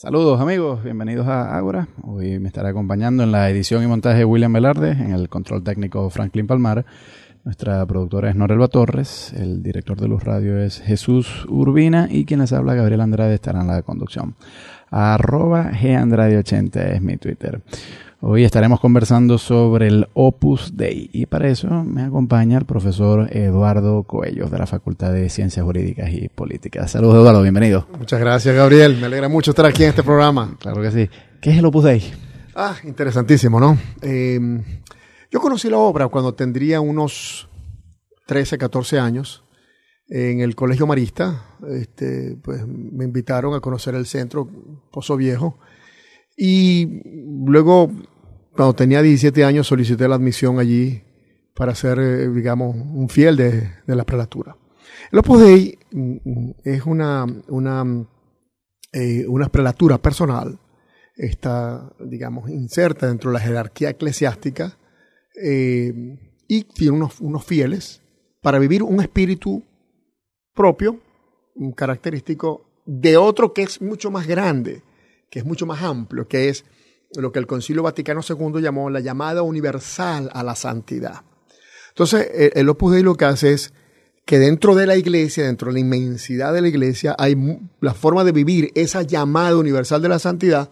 Saludos amigos, bienvenidos a Ágora. Hoy me estará acompañando en la edición y montaje William Velarde, en el control técnico Franklin Palmar. Nuestra productora es Norelba Torres, el director de Luz Radio es Jesús Urbina y quien les habla, Gabriel Andrade, estará en la conducción. @GAndrade80 es mi Twitter. Hoy estaremos conversando sobre el Opus Dei y para eso me acompaña el profesor Eduardo Coello de la Facultad de Ciencias Jurídicas y Políticas. Saludos Eduardo, bienvenido. Muchas gracias Gabriel, me alegra mucho estar aquí en este programa. Claro que sí. ¿Qué es el Opus Dei? Interesantísimo, ¿no? Yo conocí la obra cuando tendría unos 13, 14 años en el Colegio Marista. Pues me invitaron a conocer el centro Pozo Viejo y luego, cuando tenía 17 años, solicité la admisión allí para ser, digamos, un fiel de la prelatura. El Opus Dei es una prelatura personal. Está, digamos, inserta dentro de la jerarquía eclesiástica y tiene unos fieles para vivir un espíritu propio, un característico de otro que es mucho más grande, que es mucho más amplio, que es lo que el Concilio Vaticano II llamó la llamada universal a la santidad. Entonces, el Opus Dei lo que hace es que dentro de la iglesia, dentro de la inmensidad de la iglesia, hay la forma de vivir esa llamada universal de la santidad.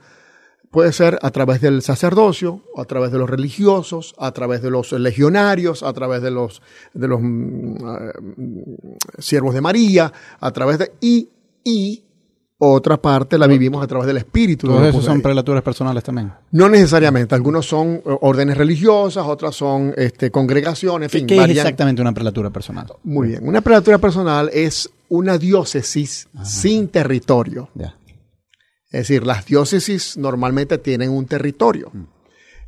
Puede ser a través del sacerdocio, a través de los religiosos, a través de los legionarios, a través de los siervos de María, a través de... Y otra parte la vivimos a través del espíritu. ¿Todos esos son prelaturas personales también? No necesariamente. Algunos son órdenes religiosas, otras son congregaciones. En fin, ¿Qué es exactamente una prelatura personal? Muy bien. Una prelatura personal es una diócesis sin territorio. Ya. Es decir, las diócesis normalmente tienen un territorio.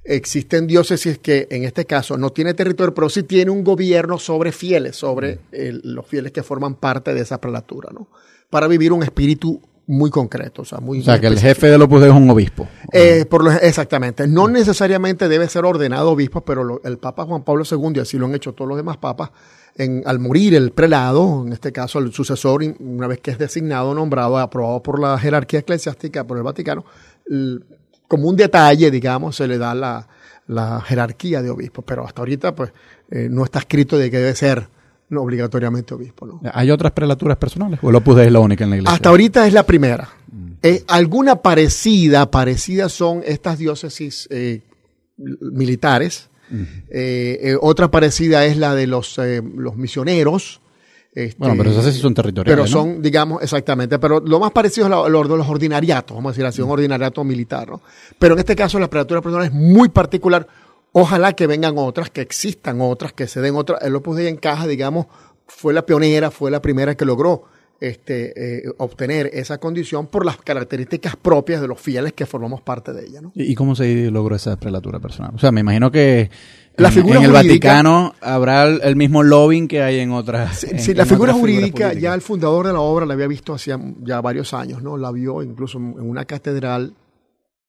Existen diócesis que en este caso no tiene territorio, pero sí tiene un gobierno sobre fieles, sobre los fieles que forman parte de esa prelatura, ¿no? Para vivir un espíritu muy concreto. O sea, que el jefe del Opus Dei es un obispo. Exactamente. No necesariamente debe ser ordenado obispo, pero el Papa Juan Pablo II, y así lo han hecho todos los demás papas, al morir el prelado, en este caso el sucesor, una vez que es designado, nombrado, aprobado por la jerarquía eclesiástica, por el Vaticano, como un detalle, digamos, se le da la jerarquía de obispo. Pero hasta ahorita, pues, no está escrito de que debe ser no obligatoriamente obispo, ¿no? ¿Hay otras prelaturas personales o el Opus Dei es la única en la iglesia? Hasta ahorita es la primera. Alguna parecida son estas diócesis militares. Otra parecida es la de los misioneros. Bueno, pero esas sí son territoriales, pero son, ¿no? Digamos, exactamente. Pero lo más parecido es los ordinariatos, vamos a decir así, un ordinariato militar, ¿no? Pero en este caso la prelatura personal es muy particular. Ojalá que vengan otras, que existan otras, que se den otras. El Opus Dei encaja, digamos, fue la pionera, fue la primera que logró obtener esa condición por las características propias de los fieles que formamos parte de ella, ¿no? ¿Y cómo se logró esa prelatura personal? O sea, me imagino que la figura en el jurídica, Vaticano habrá el mismo lobbying que hay en otras. Sí, la figura jurídica, ya el fundador de la obra la había visto hacía ya varios años, ¿no? La vio incluso en una catedral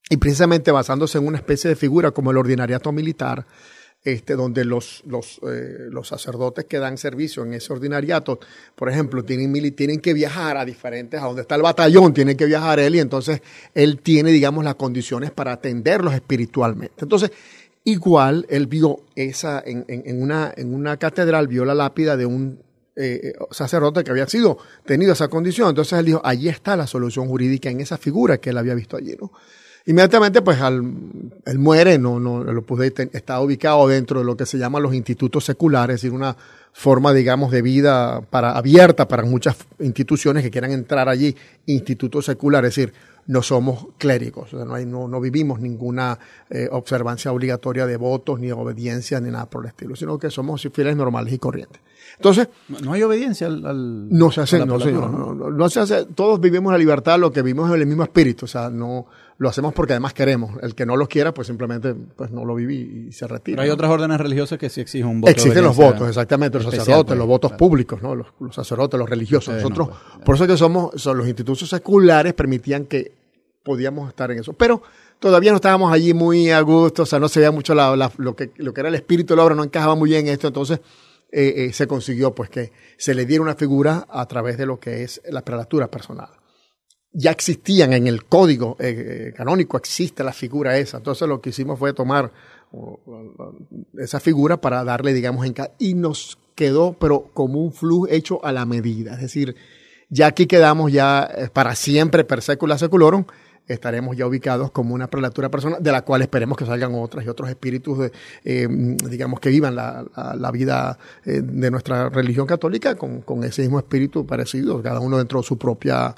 y precisamente basándose en una especie de figura como el ordinariato militar, donde los sacerdotes que dan servicio en ese ordinariato, por ejemplo, tienen que viajar a donde está el batallón, tienen que viajar él y entonces él tiene, digamos, las condiciones para atenderlos espiritualmente. Entonces, igual él vio en una catedral, vio la lápida de un sacerdote que había tenido esa condición. Entonces él dijo, allí está la solución jurídica en esa figura que él había visto allí, ¿no? Inmediatamente, pues, él muere, el Opus Dei está ubicado dentro de lo que se llaman los institutos seculares, es decir, una forma, digamos, de vida abierta para muchas instituciones que quieran entrar allí, institutos seculares, es decir, no somos clérigos, o sea, no vivimos ninguna observancia obligatoria de votos, ni obediencia, ni nada por el estilo, sino que somos fieles normales y corrientes. Entonces, no hay obediencia no se hace, no se hace, todos vivimos la libertad, lo que vivimos en el mismo espíritu, o sea, no lo hacemos porque además queremos. El que no lo quiera, pues simplemente pues no lo vive y se retira. Pero hay otras órdenes religiosas que sí exigen un voto. Existen los votos, exactamente, los sacerdotes, los votos públicos, ¿no? Los sacerdotes, los religiosos. Nosotros, por eso que los institutos seculares permitían que podíamos estar en eso. Pero todavía no estábamos allí muy a gusto, o sea, no se veía mucho lo que era el espíritu de la obra, no encajaba muy bien en esto, entonces se consiguió pues que se le diera una figura a través de lo que es la prelatura personal. ya existían en el código canónico, existe la figura esa. Entonces lo que hicimos fue tomar esa figura para darle, digamos, y nos quedó, pero como un flujo hecho a la medida. Es decir, ya aquí quedamos ya para siempre, per secula seculorum, estaremos ya ubicados como una prelatura personal, de la cual esperemos que salgan otras y otros espíritus, digamos, que vivan la vida de nuestra religión católica con ese mismo espíritu parecido, cada uno dentro de su propia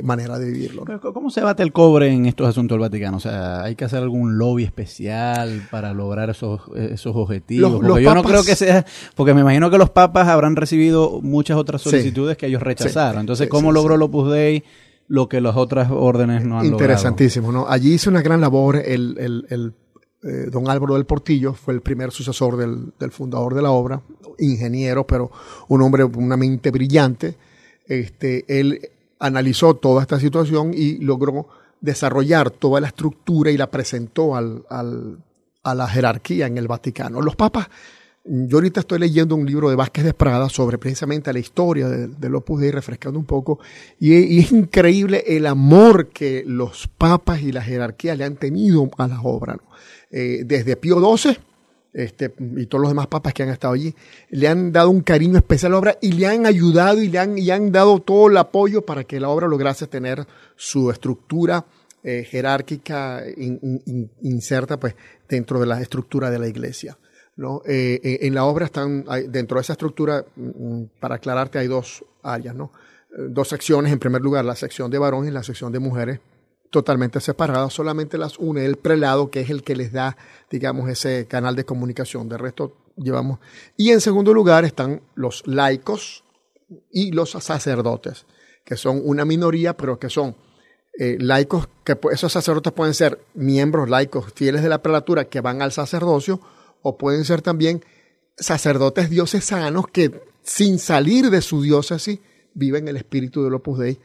manera de vivirlo. Pero ¿cómo se bate el cobre en estos asuntos del Vaticano? O sea, ¿hay que hacer algún lobby especial para lograr esos objetivos? Porque yo no creo que sea, porque me imagino que los papas habrán recibido muchas otras solicitudes que ellos rechazaron. Entonces, ¿cómo logró el Opus Dei lo que las otras órdenes no han logrado? Interesantísimo, ¿no? Allí hizo una gran labor don Álvaro del Portillo, fue el primer sucesor del fundador de la obra, ingeniero, pero un hombre, una mente brillante. Él analizó toda esta situación y logró desarrollar toda la estructura y la presentó a la jerarquía en el Vaticano. Los papas, yo ahorita estoy leyendo un libro de Vázquez de Prada sobre precisamente la historia del Opus Dei, refrescando un poco, y es increíble el amor que los papas y la jerarquía le han tenido a la obra, ¿no? Desde Pío XII y todos los demás papas que han estado allí, le han dado un cariño especial a la obra y le han ayudado y le han dado todo el apoyo para que la obra lograse tener su estructura jerárquica inserta pues dentro de la estructura de la Iglesia, ¿no? En la obra están, dentro de esa estructura, para aclararte, hay dos áreas, ¿no? Dos secciones. En primer lugar, la sección de varones y la sección de mujeres, totalmente separadas, solamente las une el prelado, que es el que les da, digamos, ese canal de comunicación. De resto, llevamos. Y en segundo lugar están los laicos y los sacerdotes, que son una minoría, pero que son laicos, que esos sacerdotes pueden ser miembros laicos fieles de la prelatura que van al sacerdocio, o pueden ser también sacerdotes diocesanos que, sin salir de su diócesis, viven el espíritu del Opus Dei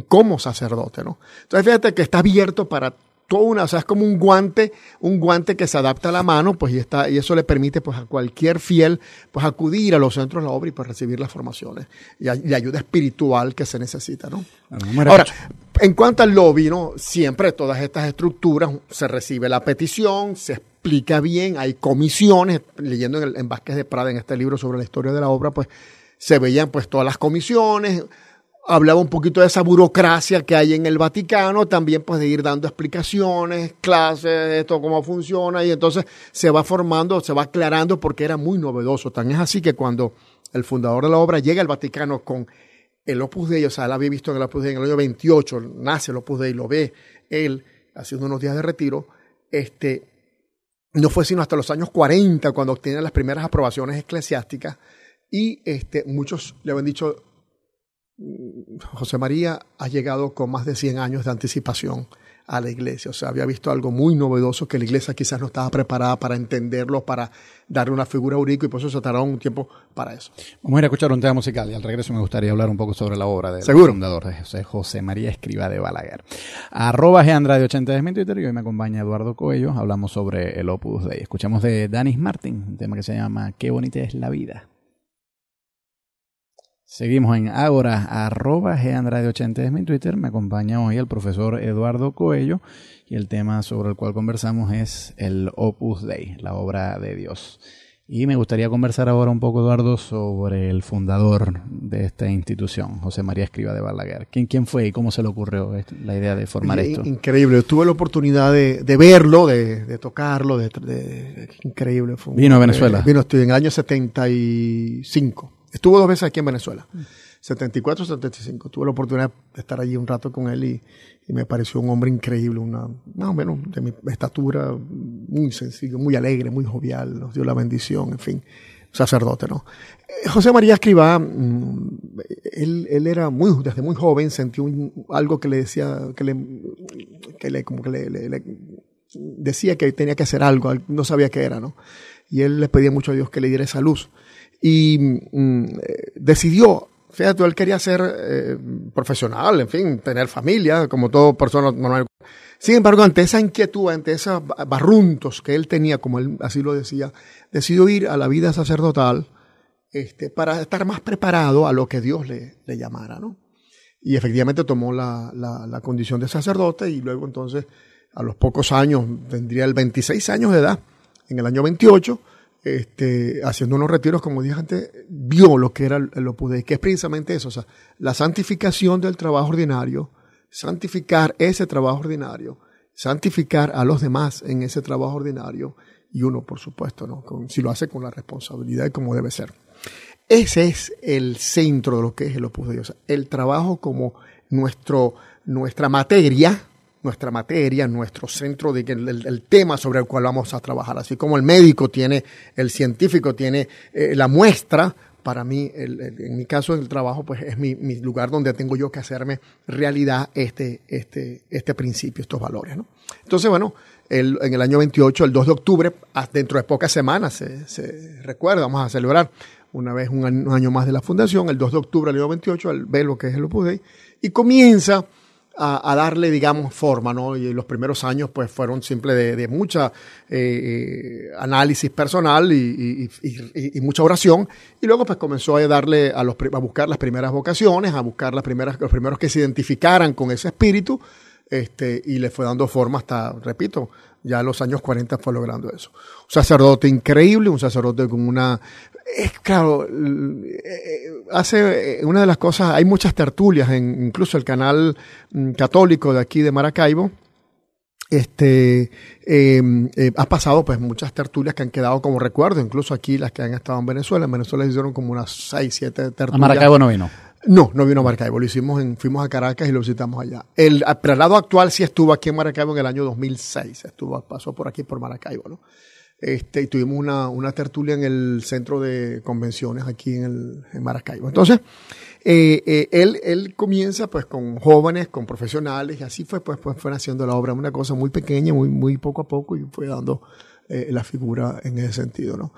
como sacerdote, ¿no? Entonces fíjate que está abierto para toda una, o sea, es como un guante que se adapta a la mano, pues, y eso le permite, pues, a cualquier fiel, pues, acudir a los centros de la obra y, pues, recibir las formaciones y ayuda espiritual que se necesita, ¿no? Ahora, en cuanto al lobby, ¿no? Siempre todas estas estructuras se recibe la petición, se explica bien, hay comisiones. Leyendo en Vázquez de Prada, en este libro sobre la historia de la obra, pues, se veían, pues, todas las comisiones. Hablaba un poquito de esa burocracia que hay en el Vaticano, también pues de ir dando explicaciones, clases, esto cómo funciona, y entonces se va formando, se va aclarando, porque era muy novedoso. Tan es así que cuando el fundador de la obra llega al Vaticano con el Opus Dei, o sea, él había visto en el Opus Dei en el año 28, nace el Opus Dei, lo ve él haciendo unos días de retiro, no fue sino hasta los años 40 cuando obtiene las primeras aprobaciones eclesiásticas, y muchos le habían dicho: José María ha llegado con más de 100 años de anticipación a la Iglesia. O sea, había visto algo muy novedoso que la Iglesia quizás no estaba preparada para entenderlo, para darle una figura única, y por eso se tardaron un tiempo para eso. Vamos a ir a escuchar un tema musical y al regreso me gustaría hablar un poco sobre la obra del fundador, José María Escrivá de Balaguer. @Gandrade80 es mi Twitter y hoy me acompaña Eduardo Coello. Hablamos sobre el Opus Dei. Escuchamos de Danis Martin, un tema que se llama Qué bonita es la vida. Seguimos en Ágora, @Gandrade80 es mi Twitter. Me acompaña hoy el profesor Eduardo Coello y el tema sobre el cual conversamos es el Opus Dei, la obra de Dios. Y me gustaría conversar ahora un poco, Eduardo, sobre el fundador de esta institución, José María Escrivá de Balaguer. ¿Quién fue y cómo se le ocurrió la idea de formar esto? Increíble. Tuve la oportunidad de verlo, de tocarlo, increíble. ¿Vino a Venezuela? Estoy en el año 75. Estuvo 2 veces aquí en Venezuela, 74, 75. Tuve la oportunidad de estar allí un rato con él y me pareció un hombre increíble, más o menos de mi estatura, muy sencillo, muy alegre, muy jovial, nos dio la bendición, en fin, sacerdote, ¿no? José María Escrivá, él era desde muy joven, sentí algo que le decía, le decía que tenía que hacer algo, no sabía qué era, ¿no? Y él le pedía mucho a Dios que le diera esa luz. Y decidió, fíjate, él quería ser profesional, en fin, tener familia, como toda persona normal. Sin embargo, ante esa inquietud, ante esos barruntos que él tenía, como él así lo decía, decidió ir a la vida sacerdotal para estar más preparado a lo que Dios le llamara, ¿no? y efectivamente tomó la condición de sacerdote, y luego entonces a los pocos años, tendría el 26 años de edad, en el año 28, haciendo unos retiros, como dije antes, vio lo que era el Opus Dei, que es precisamente eso, o sea, la santificación del trabajo ordinario, santificar ese trabajo ordinario, santificar a los demás en ese trabajo ordinario, y uno, por supuesto, ¿no? Si lo hace con la responsabilidad como debe ser. Ese es el centro de lo que es el Opus Dei, o sea, el trabajo como nuestra materia, nuestro centro, el tema sobre el cual vamos a trabajar. Así como el médico tiene, el científico tiene la muestra, para mí, en mi caso, el trabajo pues es mi lugar donde tengo yo que hacerme realidad este principio, estos valores, ¿no? Entonces, bueno, en el año 28, el 2 de octubre, dentro de pocas semanas, se recuerda, vamos a celebrar un año más de la fundación, el 2 de octubre del año 28, él ve lo que es el Opus Dei y comienza a darle, digamos, forma, ¿no? Y los primeros años pues fueron simple de mucha análisis personal y mucha oración, y luego pues comenzó a buscar las primeras vocaciones, a buscar los primeros que se identificaran con ese espíritu, y le fue dando forma hasta, repito, ya en los años 40 fue logrando eso. Un sacerdote increíble, un sacerdote con claro, hace una de las cosas, hay muchas tertulias, incluso el canal católico de aquí de Maracaibo, ha pasado pues muchas tertulias que han quedado como recuerdo, incluso aquí las que han estado en Venezuela hicieron como unas 6, 7 tertulias. ¿A Maracaibo no vino? No vino a Maracaibo, fuimos a Caracas y lo visitamos allá. El prelado actual sí estuvo aquí en Maracaibo en el año 2006, pasó por aquí por Maracaibo, ¿no? Y tuvimos una tertulia en el centro de convenciones aquí en Maracaibo. Entonces, él comienza pues con jóvenes, con profesionales, y así fue haciendo la obra, una cosa muy pequeña, muy poco a poco, y fue dando la figura en ese sentido, ¿no?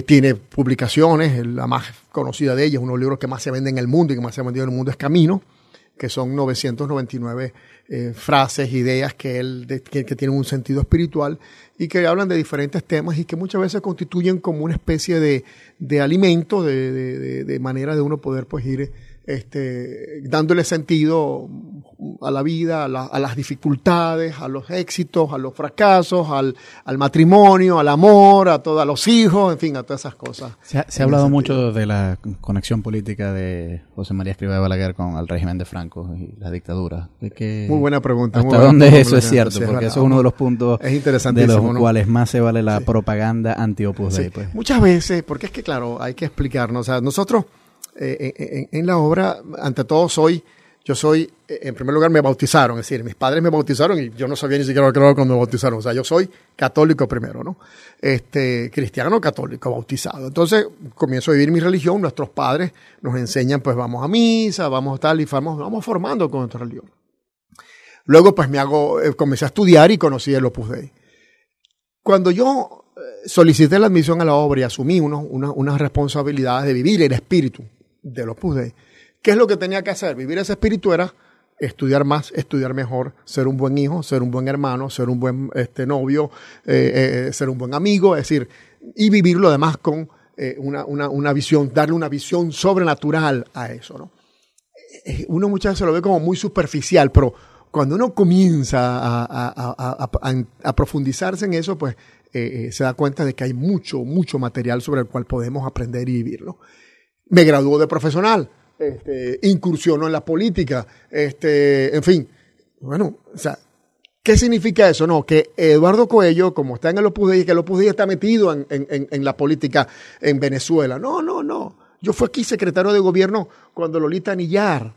Tiene publicaciones, la más conocida de ellas, uno de los libros que más se vende en el mundo y que más se ha vendido en el mundo es Camino, que son 999 frases, ideas que tienen un sentido espiritual y que hablan de diferentes temas y que muchas veces constituyen como una especie de alimento, de manera de uno poder pues ir dándole sentido a la vida, a las dificultades, a los éxitos, a los fracasos, al matrimonio, al amor, a los hijos, en fin, a todas esas cosas. Se ha hablado mucho de la conexión política de José María Escrivá de Balaguer con el régimen de Franco y la dictadura. Muy buena pregunta. ¿Hasta dónde eso es cierto? Porque eso es uno de los puntos de los cuales más se vale la propaganda anti-Opus Dei. Pues. Muchas veces, porque es que claro, hay que explicarnos, o sea, nosotros en la obra, ante todo yo soy, en primer lugar me bautizaron, es decir, mis padres me bautizaron y yo no sabía ni siquiera lo que era cuando me bautizaron, o sea, yo soy católico primero, ¿no? Cristiano católico, bautizado. Entonces, comienzo a vivir mi religión, nuestros padres nos enseñan, pues vamos a misa, vamos tal y vamos formando con nuestra religión. Luego, pues comencé a estudiar y conocí el Opus Dei. Cuando yo solicité la admisión a la obra y asumí unas responsabilidades de vivir el espíritu del Opus Dei, ¿qué es lo que tenía que hacer? Vivir ese espíritu era estudiar más, estudiar mejor, ser un buen hijo, ser un buen hermano, ser un buen novio, ser un buen amigo, es decir, y vivir lo demás con una visión, darle una visión sobrenatural a eso, ¿no? Uno muchas veces lo ve como muy superficial, pero cuando uno comienza a profundizarse en eso, pues se da cuenta de que hay mucho material sobre el cual podemos aprender y vivirlo. Me graduó de profesional, incursionó en la política, en fin. Bueno, o sea, ¿qué significa eso? No, que Eduardo Coello, como está en el Opus Dei, que el Opus Dei está metido en la política en Venezuela. No. Yo fui aquí secretario de gobierno cuando Lolita Anillar.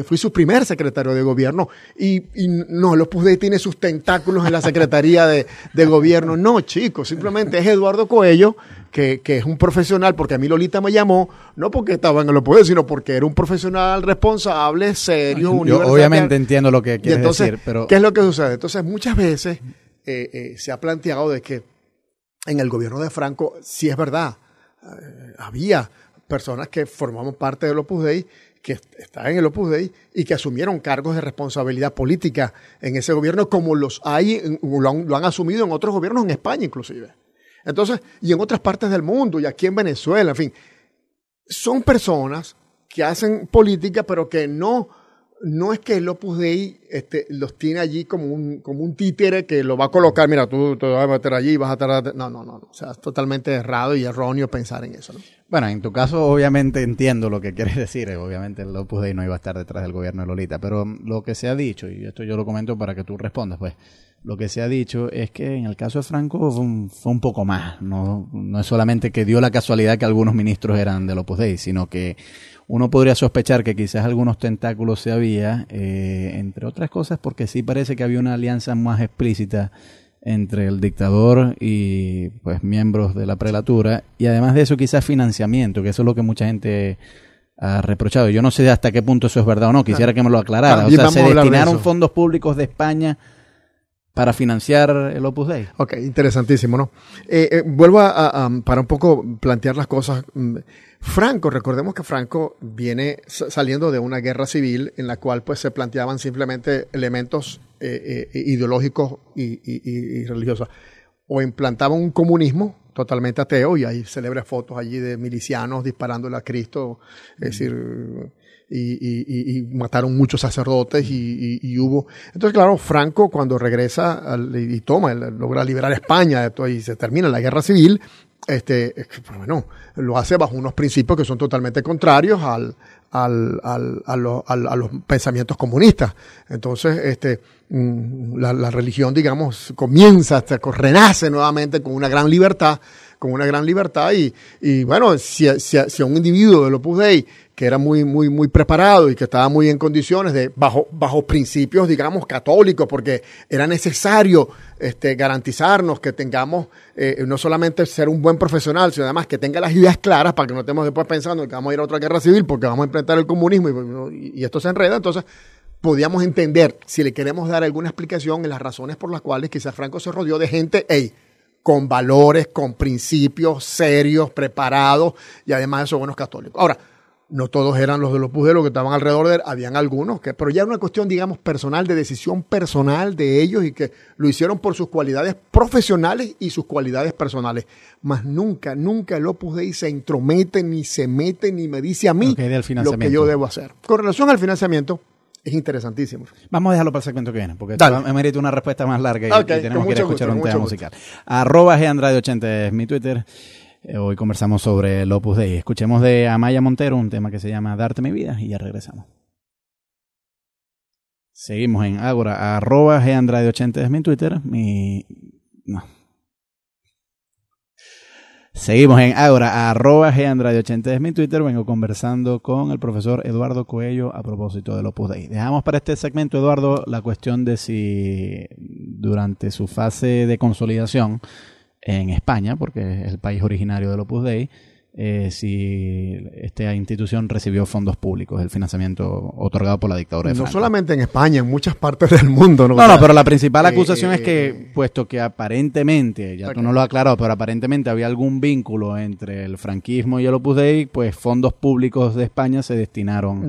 Fui su primer secretario de gobierno y no, el Opus Dei tiene sus tentáculos en la secretaría de gobierno. No, chicos, simplemente es Eduardo Coello, que es un profesional, porque a mí Lolita me llamó, no porque estaba en el Opus Dei, sino porque era un profesional responsable, serio, yo obviamente entiendo lo que quieres decir, pero... ¿Qué es lo que sucede? Entonces, muchas veces se ha planteado de que en el gobierno de Franco, sí es verdad, había personas que formamos parte del Opus Dei, que está en el Opus Dei y que asumieron cargos de responsabilidad política en ese gobierno, como lo han asumido en otros gobiernos en España inclusive. Entonces, y en otras partes del mundo, y aquí en Venezuela, en fin. Son personas que hacen política, pero que no no es que el Opus Dei los tiene allí como un títere que lo va a colocar, mira, tú te vas a meter allí, vas a estar... No. O sea, es totalmente errado y erróneo pensar en eso, ¿no? Bueno, en tu caso obviamente entiendo lo que quieres decir. Obviamente el Opus Dei no iba a estar detrás del gobierno de Lolita, pero lo que se ha dicho, y esto yo lo comento para que tú respondas, pues, lo que se ha dicho es que en el caso de Franco fue un poco más. No es solamente que dio la casualidad que algunos ministros eran del Opus Dei, sino que uno podría sospechar que quizás algunos tentáculos se había, entre otras cosas porque sí parece que había una alianza más explícita entre el dictador y pues miembros de la prelatura, y además de eso quizás financiamiento, que eso es lo que mucha gente ha reprochado. Yo no sé hasta qué punto eso es verdad o no, quisiera que me lo aclarara. O sea, se destinaron fondos públicos de España para financiar el Opus Dei. Ok, interesantísimo, ¿no? Vuelvo para un poco plantear las cosas. Franco, recordemos que Franco viene saliendo de una guerra civil en la cual pues se planteaban simplemente elementos ideológicos y religiosos. O implantaban un comunismo totalmente ateo, y ahí celebra fotos allí de milicianos disparándole a Cristo, es decir, y mataron muchos sacerdotes y hubo... Entonces, claro, Franco cuando regresa y logra liberar España de todo, y se termina la guerra civil, bueno, lo hace bajo unos principios que son totalmente contrarios a los pensamientos comunistas. Entonces, la religión, digamos, renace nuevamente con una gran libertad, y bueno, si a un individuo del Opus Dei que era muy preparado y que estaba muy en condiciones bajo principios, digamos, católicos, porque era necesario garantizarnos que tengamos no solamente ser un buen profesional, sino además que tenga las ideas claras para que no estemos después pensando que vamos a ir a otra guerra civil porque vamos a enfrentar el comunismo y esto se enreda. Entonces, podíamos entender, si le queremos dar alguna explicación, en las razones por las cuales quizás Franco se rodeó de gente, con valores, con principios serios, preparados, y además de eso, buenos católicos. Ahora, no todos eran los de los Opus Dei los que estaban alrededor de él, habían algunos, pero ya era una cuestión, digamos, personal, de decisión personal de ellos, y que lo hicieron por sus cualidades profesionales y sus cualidades personales. Mas nunca el Opus Dei se entromete, ni se mete, ni me dice a mí lo que yo debo hacer. Con relación al financiamiento, es interesantísimo. Vamos a dejarlo para el segmento que viene, porque me merece una respuesta más larga y tenemos que ir a escuchar un tema musical. @GEandrade80 es mi Twitter. Hoy conversamos sobre el Opus Dei. Escuchemos de Amaya Montero un tema que se llama Darte mi vida y ya regresamos. Seguimos en Ágora, @GEandrade80 es mi Twitter. Seguimos en Ágora, @GEandrade80 es mi Twitter. Vengo conversando con el profesor Eduardo Coello a propósito del Opus Dei. Dejamos para este segmento, Eduardo, la cuestión de si durante su fase de consolidación en España, porque es el país originario del Opus Dei, si esta institución recibió fondos públicos, el financiamiento otorgado por la dictadura de Franco. No solamente en España, en muchas partes del mundo. No, pero la principal acusación es que, puesto que aparentemente, ya tú no lo has aclarado, pero aparentemente había algún vínculo entre el franquismo y el Opus Dei, pues fondos públicos de España se destinaron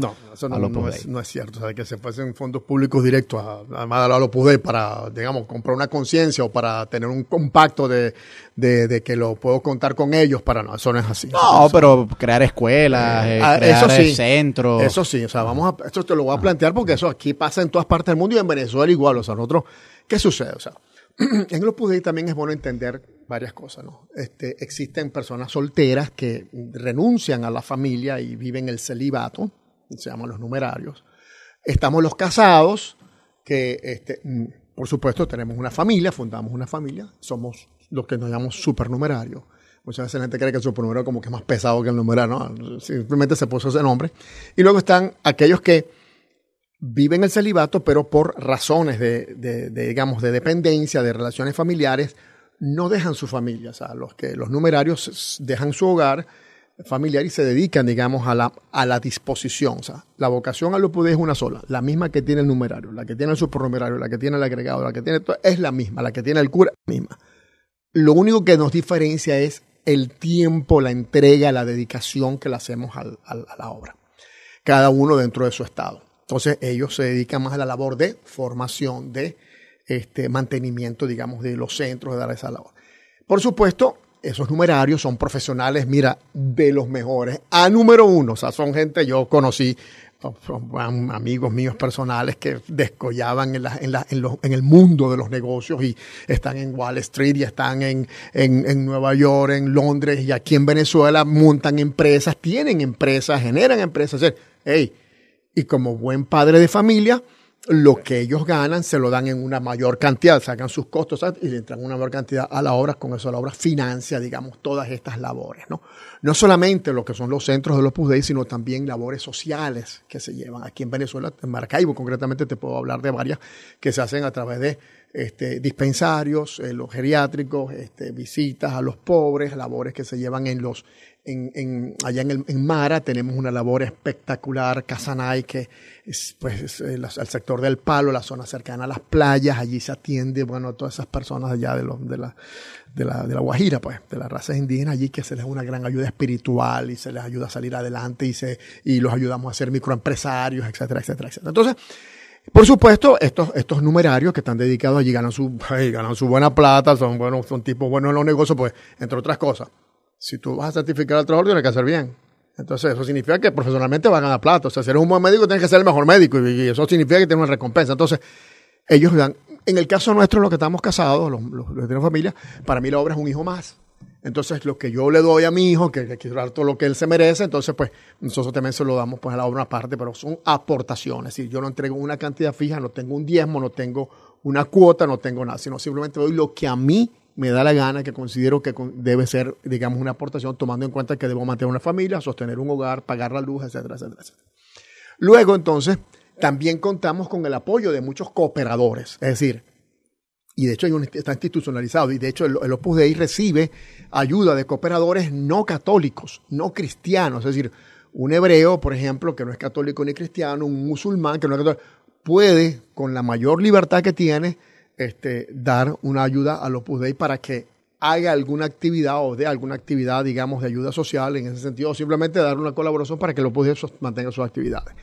al Opus Dei. No es cierto, o sea, que se fuesen fondos públicos directos al Opus Dei para, digamos, comprar una conciencia o para tener un pacto de que lo puedo contar con ellos, eso no es así. No, pero crear escuelas, crear centros. Eso sí, o sea, esto te lo voy a plantear porque eso aquí pasa en todas partes del mundo y en Venezuela igual. O sea, nosotros, ¿qué sucede? O sea, en el Opus Dei también es bueno entender varias cosas, ¿no? Existen personas solteras que renuncian a la familia y viven el celibato, se llaman los numerarios. Estamos los casados, que por supuesto tenemos una familia, fundamos una familia, somos lo que nos llamamos supernumerarios. Muchas veces la gente cree que el supernumerario como que es más pesado que el numerario, ¿no? Simplemente se puso ese nombre. Y luego están aquellos que viven el celibato, pero por razones digamos, de dependencia, de relaciones familiares, no dejan su familia. O sea, los numerarios dejan su hogar familiar y se dedican, digamos, a la disposición. O sea, la vocación al Opus Dei es una sola, la misma que tiene el numerario, la que tiene el supernumerario, la que tiene el agregado, la que tiene todo, es la misma, la que tiene el cura, la misma. Lo único que nos diferencia es el tiempo, la entrega, la dedicación que le hacemos a la obra. Cada uno dentro de su estado. Entonces, ellos se dedican más a la labor de formación, de mantenimiento, digamos, de los centros, de dar esa labor. Por supuesto, esos numerarios son profesionales, mira, de los mejores. Número uno, o sea, son gente, yo conocí son amigos míos personales que descollaban en el mundo de los negocios y están en Wall Street y están en Nueva York, en Londres y aquí en Venezuela montan empresas, tienen empresas, generan empresas. Y como buen padre de familia, lo que ellos ganan se lo dan en una mayor cantidad, sacan sus costos, ¿sabes? Y le entran una mayor cantidad a la obra, con eso la obra financia, digamos, todas estas labores, ¿no? No solamente lo que son los centros del Opus Dei, sino también labores sociales que se llevan aquí en Venezuela, en Maracaibo concretamente te puedo hablar de varias que se hacen a través de dispensarios, los geriátricos, visitas a los pobres, labores que se llevan allá en Mara. Tenemos una labor espectacular, Casanay, que es pues el sector del Palo, la zona cercana a las playas. Allí se atiende, bueno, a todas esas personas allá de la Guajira, pues, de las razas indígenas allí, que se les da una gran ayuda espiritual y se les ayuda a salir adelante y los ayudamos a ser microempresarios, etcétera, etcétera, etcétera. Entonces, por supuesto, estos numerarios que están dedicados allí ganan su buena plata, son tipos buenos en los negocios, pues, entre otras cosas. Si tú vas a certificar el trabajo, tienes que hacer bien. Entonces, eso significa que profesionalmente vas a ganar plata. O sea, si eres un buen médico, tienes que ser el mejor médico. Y eso significa que tienes una recompensa. Entonces, ellos dan. En el caso nuestro, los que estamos casados, los que tenemos familia, para mí la obra es un hijo más. Entonces, lo que yo le doy a mi hijo, que quiero dar todo lo que él se merece, entonces, pues, nosotros también se lo damos pues, a la obra aparte, pero son aportaciones. Es decir, yo no entrego una cantidad fija, no tengo un diezmo, no tengo una cuota, no tengo nada, sino simplemente doy lo que a mí me da la gana, que considero que debe ser, digamos, una aportación, tomando en cuenta que debo mantener una familia, sostener un hogar, pagar la luz, etcétera, etcétera, etcétera. Luego, entonces, también contamos con el apoyo de muchos cooperadores, es decir, y de hecho está institucionalizado, y de hecho el Opus Dei recibe ayuda de cooperadores no católicos, no cristianos, es decir, un hebreo, por ejemplo, que no es católico ni cristiano, un musulmán que no es católico, puede, con la mayor libertad que tiene, dar una ayuda al Opus Dei para que haga alguna actividad o dé alguna actividad, digamos, de ayuda social en ese sentido, o simplemente dar una colaboración para que el Opus Dei mantenga sus actividades.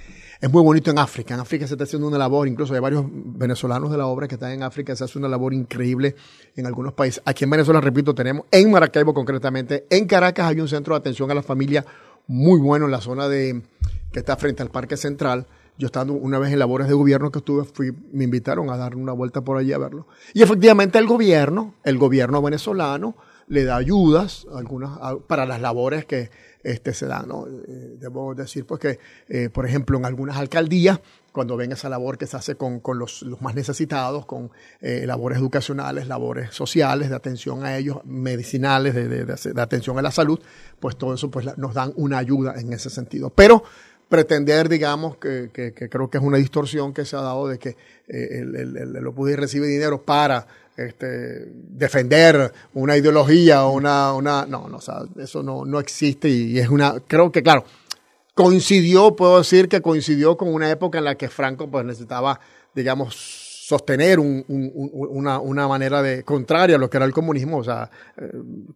Es muy bonito en África. En África se está haciendo una labor, incluso hay varios venezolanos de la obra que están en África, se hace una labor increíble en algunos países. Aquí en Venezuela, repito, tenemos en Maracaibo concretamente, en Caracas hay un centro de atención a la familia muy bueno en la zona que está frente al Parque Central. Yo estando una vez en labores de gobierno que estuve, me invitaron a dar una vuelta por allí a verlo. Y efectivamente el gobierno venezolano le da ayudas para las labores que se dan, ¿no? Debo decir pues que, por ejemplo, en algunas alcaldías, cuando ven esa labor que se hace con los más necesitados, con labores educacionales, labores sociales, de atención a ellos, medicinales, de atención a la salud, pues todo eso pues nos dan una ayuda en ese sentido. Pero pretender, digamos, que creo que es una distorsión que se ha dado de que el Opus Dei recibe dinero para defender una ideología o no, o sea, eso no existe y es creo que, claro, puedo decir que coincidió con una época en la que Franco pues necesitaba, digamos, sostener una manera contraria a lo que era el comunismo, o sea,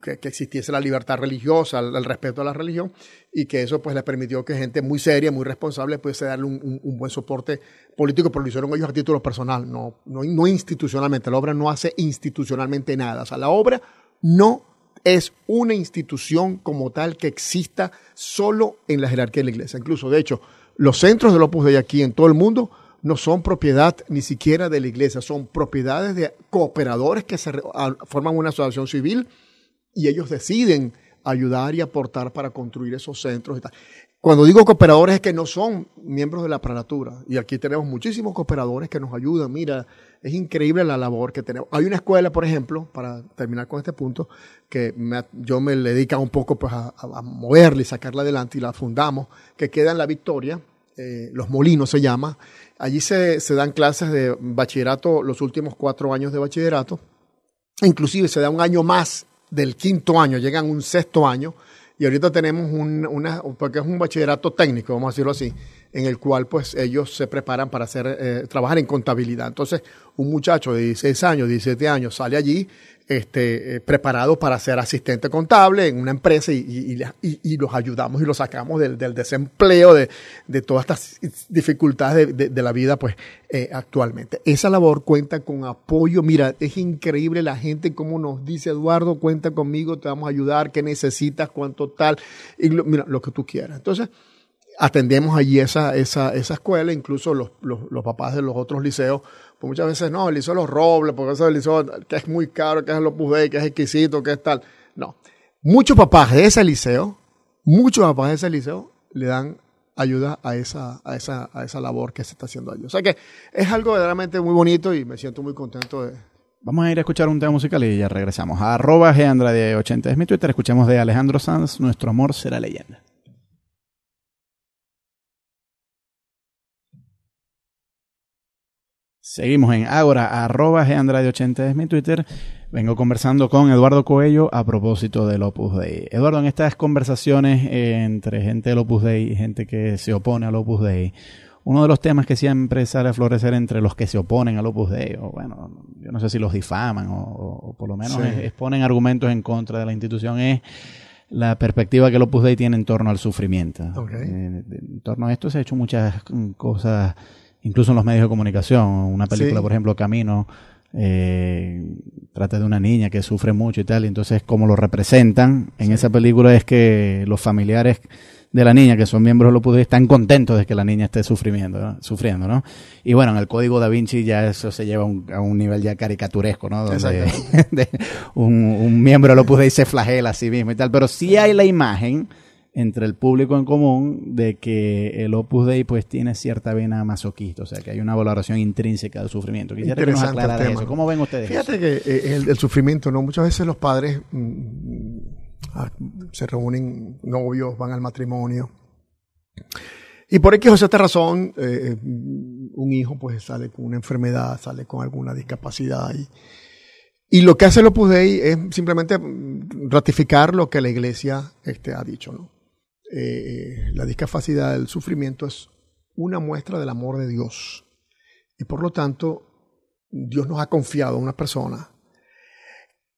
que existiese la libertad religiosa, el respeto a la religión, y que eso pues le permitió que gente muy seria, muy responsable, pudiese darle un buen soporte político, pero lo hicieron ellos a título personal, no institucionalmente. La obra no hace institucionalmente nada, o sea, la obra no es una institución como tal que exista solo en la jerarquía de la iglesia. Incluso, de hecho, los centros del Opus Dei aquí en todo el mundo no son propiedad ni siquiera de la iglesia, son propiedades de cooperadores que forman una asociación civil y ellos deciden ayudar y aportar para construir esos centros y tal. Cuando digo cooperadores es que no son miembros de la prelatura, y aquí tenemos muchísimos cooperadores que nos ayudan. Mira, es increíble la labor que tenemos. Hay una escuela, por ejemplo, para terminar con este punto, que yo me dedico un poco pues, a moverla y sacarla adelante, y la fundamos, que queda en La Victoria, Los Molinos se llama. Allí se dan clases de bachillerato, los últimos 4 años de bachillerato, inclusive se da un año más del 5º año, llegan un 6º año, y ahorita tenemos porque es un bachillerato técnico, vamos a decirlo así, en el cual pues ellos se preparan para trabajar en contabilidad. Entonces, un muchacho de 16 años, 17 años sale allí preparado para ser asistente contable en una empresa y los ayudamos y los sacamos del desempleo, de todas estas dificultades de la vida pues actualmente. Esa labor cuenta con apoyo. Mira, es increíble la gente como nos dice: Eduardo, cuenta conmigo, te vamos a ayudar, ¿qué necesitas? ¿Cuánto tal? Y mira, lo que tú quieras. Entonces, atendemos allí esa escuela, incluso los papás de los otros liceos, pues muchas veces no, el liceo de los Robles, porque ese es el liceo que es muy caro, que es el Opus Dei, que es exquisito, que es tal. No. Muchos papás de ese liceo le dan ayuda a esa labor que se está haciendo allí. O sea que es algo verdaderamente muy bonito y me siento muy contento de... Vamos a ir a escuchar un tema musical y ya regresamos. A @gandrade80 es mi Twitter. Escuchemos de Alejandro Sanz, Nuestro amor será leyenda. Seguimos en Ágora, @gandrade80 es mi Twitter. Vengo conversando con Eduardo Coello a propósito del Opus Dei. Eduardo, en estas conversaciones entre gente del Opus Dei y gente que se opone al Opus Dei, uno de los temas que siempre sale a florecer entre los que se oponen al Opus Dei, o bueno, yo no sé si los difaman o por lo menos exponen argumentos en contra de la institución, es la perspectiva que el Opus Dei tiene en torno al sufrimiento. Okay. En torno a esto se ha hecho muchas cosas, incluso en los medios de comunicación. Una película, por ejemplo, Camino, trata de una niña que sufre mucho y tal, y entonces como lo representan en esa película es que los familiares de la niña, que son miembros del Opus Dei, están contentos de que la niña esté sufriendo, ¿no? Y bueno, en el Código Da Vinci ya eso se lleva a un nivel ya caricaturesco, ¿no? Donde un miembro del Opus Dei se flagela a sí mismo y tal, pero sí hay la imagen entre el público en común de que el Opus Dei pues tiene cierta vena masoquista, o sea que hay una valoración intrínseca del sufrimiento. Quisiera que nos aclarara eso. ¿Cómo ven ustedes Fíjate eso? Que el sufrimiento, ¿no? Muchas veces los padres se reúnen, novios, van al matrimonio, y por X o Z razón un hijo pues sale con una enfermedad, sale con alguna discapacidad, y lo que hace el Opus Dei es simplemente ratificar lo que la Iglesia ha dicho, ¿no? La discapacidad, el sufrimiento es una muestra del amor de Dios, y por lo tanto Dios nos ha confiado a una persona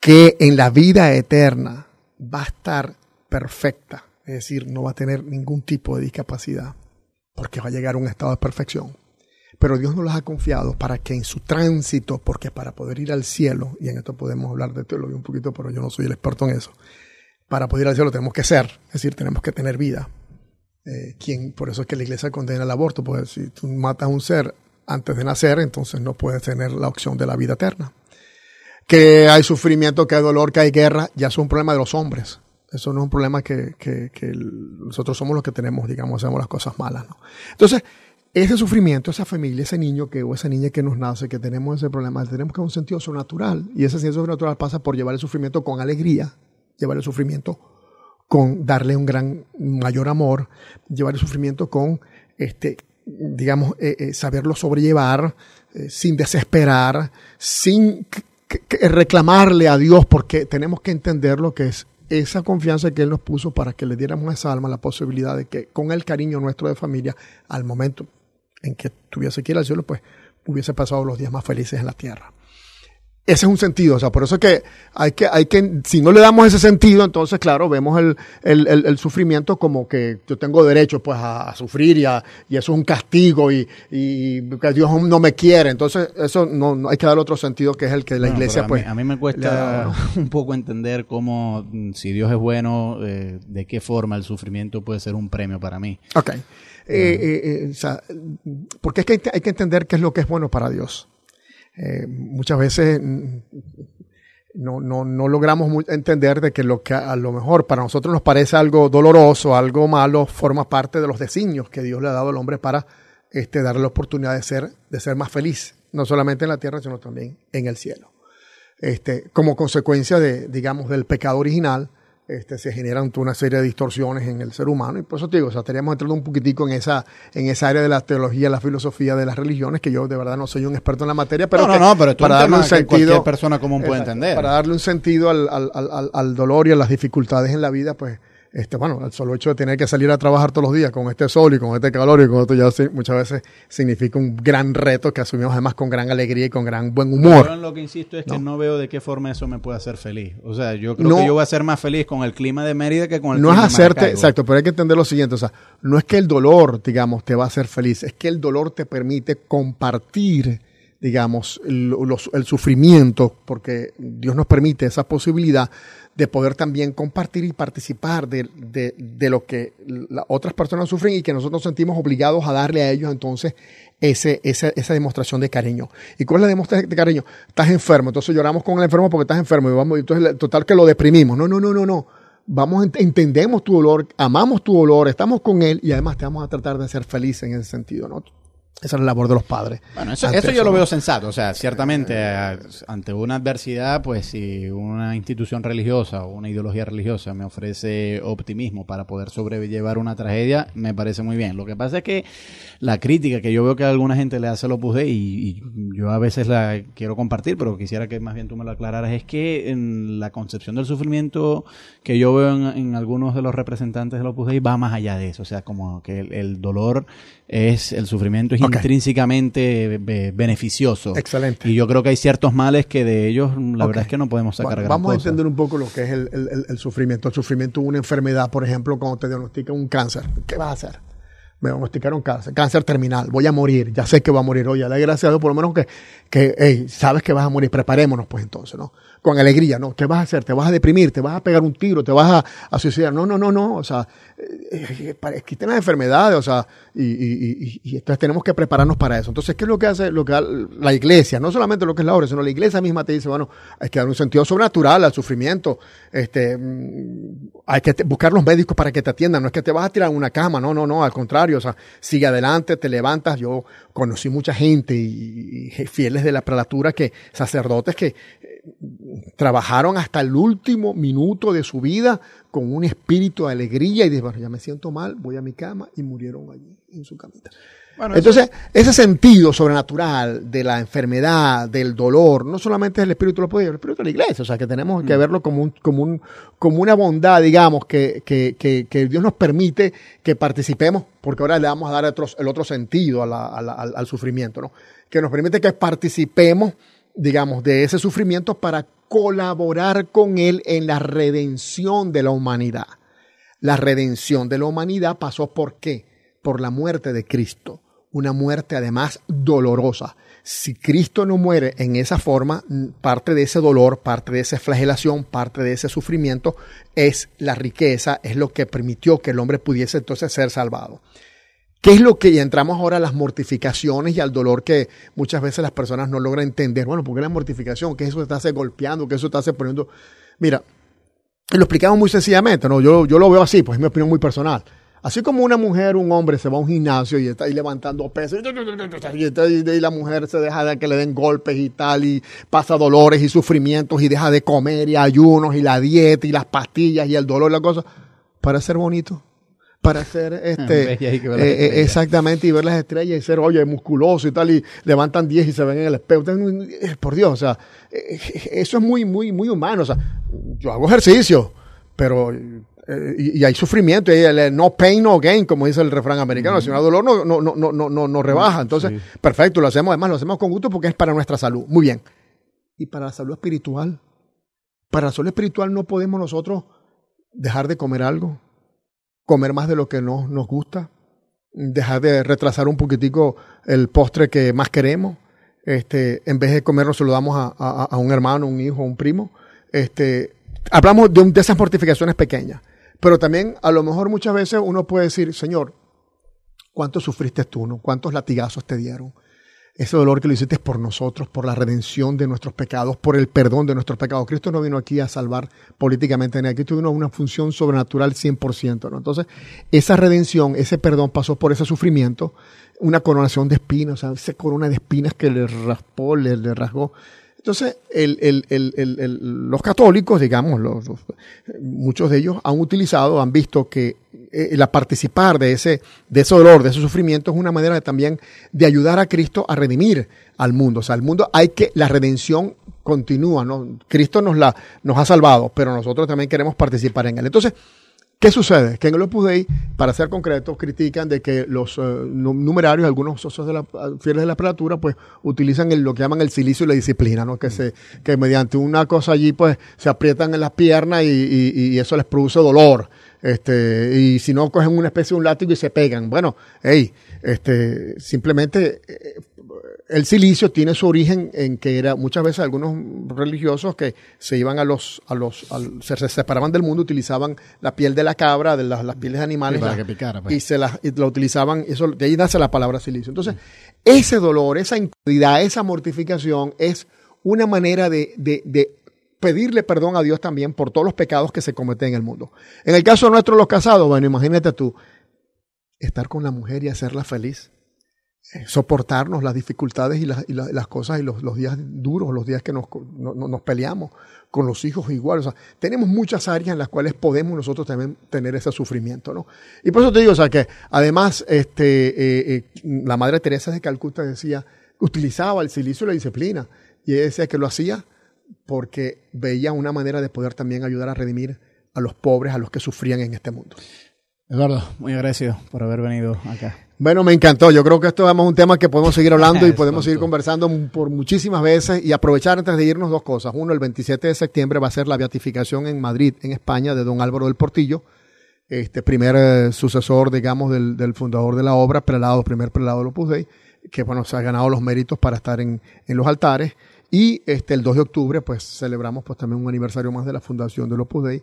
que en la vida eterna va a estar perfecta, es decir, no va a tener ningún tipo de discapacidad, porque va a llegar a un estado de perfección. Pero Dios nos las ha confiado para que en su tránsito, porque para poder ir al cielo, y en esto podemos hablar de teología un poquito, pero yo no soy el experto en eso, para poder ir al cielo tenemos que ser, es decir, tenemos que tener vida. Por eso es que la Iglesia condena el aborto, porque si tú matas a un ser antes de nacer, entonces no puedes tener la opción de la vida eterna. Que hay sufrimiento, que hay dolor, que hay guerra, ya es un problema de los hombres. Eso no es un problema que nosotros somos los que tenemos, digamos, hacemos las cosas malas, ¿no? Entonces, ese sufrimiento, esa familia, ese niño o esa niña que nos nace, que tenemos ese problema, tenemos que un sentido sobrenatural. Y ese sentido sobrenatural pasa por llevar el sufrimiento con alegría, llevar el sufrimiento con darle un mayor amor, llevar el sufrimiento con, saberlo sobrellevar, sin desesperar, sin reclamarle a Dios, porque tenemos que entender lo que es esa confianza que Él nos puso para que le diéramos a esa alma la posibilidad de que con el cariño nuestro de familia, al momento en que tuviese que ir al cielo, pues hubiese pasado los días más felices en la tierra. Ese es un sentido, o sea, por eso es que hay que, si no le damos ese sentido, entonces, claro, vemos el sufrimiento como que yo tengo derecho, pues, a sufrir y eso es un castigo y que Dios no me quiere. Entonces, eso no hay que darle otro sentido, que es el que la Iglesia, pues. A mí me cuesta un poco entender cómo, si Dios es bueno, de qué forma el sufrimiento puede ser un premio para mí. Ok. Porque es que hay que entender qué es lo que es bueno para Dios. Muchas veces no logramos entender de que lo que a lo mejor para nosotros nos parece algo doloroso, algo malo, forma parte de los designios que Dios le ha dado al hombre para darle la oportunidad de ser más feliz, no solamente en la tierra, sino también en el cielo. Como consecuencia del pecado original, se generan toda una serie de distorsiones en el ser humano, y por eso te digo, estaríamos entrando un poquitico en esa área de la teología, la filosofía de las religiones, que yo de verdad no soy un experto en la materia, pero pero para darle un sentido, cualquier persona común puede entender. Para darle un sentido al dolor y a las dificultades en la vida, pues el solo hecho de tener que salir a trabajar todos los días con este sol y con este calor y con esto ya muchas veces significa un gran reto que asumimos además con gran alegría y con gran buen humor. Yo en lo que insisto es que no veo de qué forma eso me puede hacer feliz. O sea, yo creo que yo voy a ser más feliz con el clima de Mérida que con el clima de Maracaibo. Exacto, pero hay que entender lo siguiente, o sea, no es que el dolor, digamos, te va a hacer feliz, es que el dolor te permite compartir, digamos, el sufrimiento, porque Dios nos permite esa posibilidad de poder también compartir y participar de lo que las otras personas sufren y que nosotros nos sentimos obligados a darle a ellos entonces esa demostración de cariño. ¿Y cuál es la demostración de cariño? Estás enfermo, entonces lloramos con el enfermo porque estás enfermo y vamos, entonces total que lo deprimimos. No. Vamos, entendemos tu dolor, amamos tu dolor, estamos con él y además te vamos a tratar de ser feliz en ese sentido, ¿no? Esa es la labor de los padres. Bueno, eso yo lo veo sensato. O sea, ciertamente ante una adversidad, pues si una institución religiosa o una ideología religiosa me ofrece optimismo para poder sobrellevar una tragedia, me parece muy bien. Lo que pasa es que la crítica que yo veo que alguna gente le hace al Opus Dei, y yo a veces la quiero compartir, pero quisiera que más bien tú me lo aclararas, es que en la concepción del sufrimiento que yo veo en algunos de los representantes del Opus Dei va más allá de eso. O sea, como que el dolor el sufrimiento es intrínsecamente beneficioso. Excelente. Y yo creo que hay ciertos males que de ellos la verdad es que no podemos sacar gran cosa. Vamos a entender un poco lo que es el sufrimiento. El sufrimiento es una enfermedad, por ejemplo, cuando te diagnostican un cáncer. ¿Qué vas a hacer? Me diagnosticaron cáncer terminal, voy a morir, ya sé que voy a morir. Oye, dale gracias a Dios por lo menos que sabes que vas a morir, preparémonos pues entonces, ¿no? Con alegría, ¿no? ¿Qué vas a hacer? ¿Te vas a deprimir? ¿Te vas a pegar un tiro? ¿Te vas a suicidar? No, o sea, existen las enfermedades, o sea, y entonces tenemos que prepararnos para eso. Entonces, ¿qué es lo que hace la iglesia? No solamente lo que es la obra, sino la iglesia misma te dice, bueno, hay que dar un sentido sobrenatural al sufrimiento, hay que buscar los médicos para que te atiendan, no es que te vas a tirar en una cama, no, al contrario, o sea, sigue adelante, te levantas. Yo conocí mucha gente y fieles de la prelatura, sacerdotes que trabajaron hasta el último minuto de su vida con un espíritu de alegría y de, bueno, ya me siento mal, voy a mi cama, y murieron allí en su camita. Bueno, entonces, ese sentido sobrenatural de la enfermedad, del dolor, no solamente es el espíritu de el espíritu de la iglesia, o sea, que tenemos que verlo como una bondad, digamos, que Dios nos permite que participemos, porque ahora le vamos a dar el otro sentido al sufrimiento, ¿no? Que nos permite que participemos, digamos, de ese sufrimiento para colaborar con él en la redención de la humanidad. La redención de la humanidad pasó ¿por qué? Por la muerte de Cristo. Una muerte además dolorosa. Si Cristo no muere en esa forma, parte de ese dolor, parte de esa flagelación, parte de ese sufrimiento es la riqueza, es lo que permitió que el hombre pudiese entonces ser salvado. ¿Qué es lo que y entramos ahora a las mortificaciones y al dolor que muchas veces las personas no logran entender? Bueno, ¿por qué la mortificación? ¿Qué eso te hace golpeando? ¿Qué eso te hace poniendo? Mira, lo explicamos muy sencillamente, ¿no? Yo lo veo así, pues es mi opinión muy personal. Así como una mujer, un hombre se va a un gimnasio y está ahí levantando pesos y la mujer se deja de que le den golpes y tal y pasa dolores y sufrimientos y deja de comer y ayunos y la dieta y las pastillas y el dolor y la cosa para ser bonito. Para ser exactamente y ver las estrellas y ser, oye, musculoso y tal, y levantan 10 y se ven en el espejo. Por Dios, o sea, eso es muy, muy, muy humano. O sea, yo hago ejercicio, pero y hay sufrimiento, y no pain, no gain, como dice el refrán americano. Si no hay dolor, no rebaja. Entonces, sí. Perfecto, lo hacemos, además lo hacemos con gusto porque es para nuestra salud. Muy bien. Y para la salud espiritual, no podemos nosotros dejar de comer algo. Comer más de lo que nos gusta, dejar de retrasar un poquitico el postre que más queremos, en vez de comerlo se lo damos a un hermano, un hijo, un primo. Hablamos de esas mortificaciones pequeñas, pero también a lo mejor muchas veces uno puede decir, Señor, ¿cuánto sufriste tú, no? ¿Cuántos latigazos te dieron? Ese dolor que lo hiciste por nosotros, por la redención de nuestros pecados, por el perdón de nuestros pecados. Cristo no vino aquí a salvar políticamente a nadie. Cristo vino a una función sobrenatural 100%, ¿no? Entonces, esa redención, ese perdón pasó por ese sufrimiento, una coronación de espinas, o sea, esa corona de espinas que le raspó, le rasgó. Entonces, los católicos, digamos, muchos de ellos han visto que la participar de ese dolor, de ese sufrimiento, es una manera también de ayudar a Cristo a redimir al mundo. O sea, al mundo la redención continúa, ¿no? Cristo nos ha salvado, pero nosotros también queremos participar en él. Entonces, ¿qué sucede? Que en el Opus Dei, para ser concretos, critican de que los numerarios, algunos socios fieles de la prelatura, pues utilizan lo que llaman el silicio y la disciplina, ¿no? Que mediante una cosa allí, pues se aprietan en las piernas y eso les produce dolor. Y si no, cogen una especie de un látigo y se pegan. Bueno, simplemente el silicio tiene su origen en que era muchas veces algunos religiosos que se iban se separaban del mundo, utilizaban la piel de la cabra, de las pieles de animales, para que picara, pues. y la utilizaban, eso, de ahí nace la palabra silicio. Entonces, ese dolor, esa incomodidad, esa mortificación es una manera de pedirle perdón a Dios también por todos los pecados que se cometen en el mundo. En el caso nuestro, los casados, bueno, imagínate tú, estar con la mujer y hacerla feliz, soportarnos las dificultades y las cosas y los días duros, los días que nos peleamos, con los hijos igual. O sea, tenemos muchas áreas en las cuales podemos nosotros también tener ese sufrimiento, ¿no? Y por eso te digo, o sea, que además la Madre Teresa de Calcuta utilizaba el silicio y la disciplina, y ella decía que lo hacía porque veía una manera de poder también ayudar a redimir a los pobres, a los que sufrían en este mundo. Eduardo, muy agradecido por haber venido acá. Bueno, me encantó. Yo creo que esto es un tema que podemos seguir hablando y podemos seguir conversando por muchísimas veces, y aprovechar antes de irnos dos cosas. Uno, el 27 de septiembre va a ser la beatificación en Madrid, en España, de don Álvaro del Portillo, primer sucesor, digamos, del fundador de la obra, primer prelado de Opus Dei, que bueno, se ha ganado los méritos para estar en los altares. Y el 2 de octubre, pues celebramos pues también un aniversario más de la fundación del Opus Dei.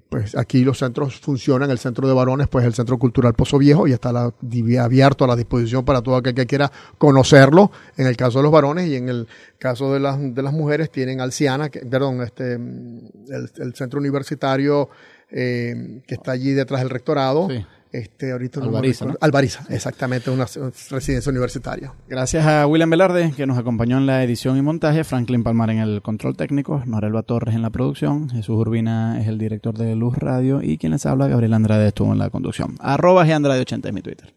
Pues aquí los centros funcionan. El centro de varones, pues el Centro Cultural Pozo Viejo, y está abierto a la disposición para todo aquel que quiera conocerlo, en el caso de los varones, y en el caso de las mujeres tienen Alciana, el centro universitario que está allí detrás del rectorado. Sí. Ahorita Alvariza, ¿no? Alvariza, exactamente, una residencia universitaria. Gracias a William Velarde, que nos acompañó en la edición y montaje, Franklin Palmar en el control técnico, Norelva Torres en la producción, Jesús Urbina es el director de Luz Radio, y quien les habla, Gabriel Andrade, estuvo en la conducción. @Gandrade80 es mi Twitter.